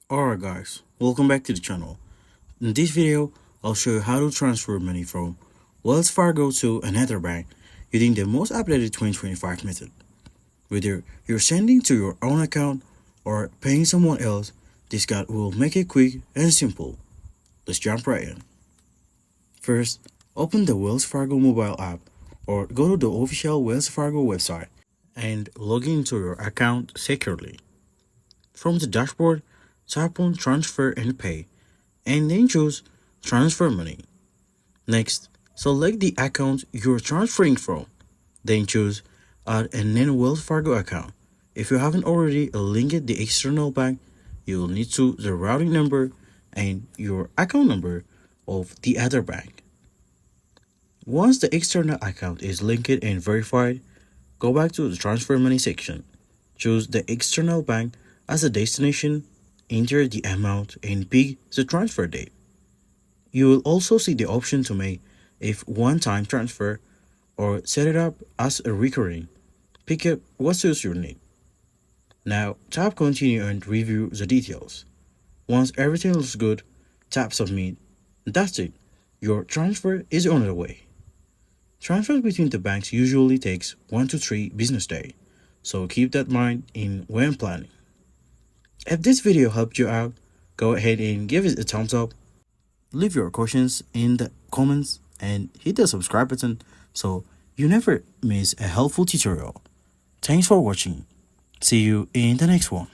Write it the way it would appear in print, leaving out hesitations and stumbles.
Alright guys, welcome back to the channel. In this video, I'll show you how to transfer money from Wells Fargo to another bank using the most updated 2025 method. Whether you're sending to your own account or paying someone else, this guide will make it quick and simple. Let's jump right in. First, open the Wells Fargo mobile app or go to the official Wells Fargo website and log into your account securely. From the dashboard, tap on Transfer and Pay, and then choose Transfer Money. Next, select the account you're transferring from. Then choose Add a non-Wells Fargo account. If you haven't already linked the external bank, you will need to the routing number and your account number of the other bank. Once the external account is linked and verified, go back to the Transfer Money section. Choose the external bank as a destination, enter the amount, and pick the transfer date. You will also see the option to make a one-time transfer or set it up as a recurring. Pick up what suits your need. Now tap Continue and review the details. Once everything looks good, tap Submit. That's it. Your transfer is on the way. Transfers between the banks usually takes 1 to 3 business days, so keep that in mind when planning. If this video helped you out, go ahead and give it a thumbs up. Leave your questions in the comments and hit the subscribe button so you never miss a helpful tutorial. Thanks for watching. See you in the next one.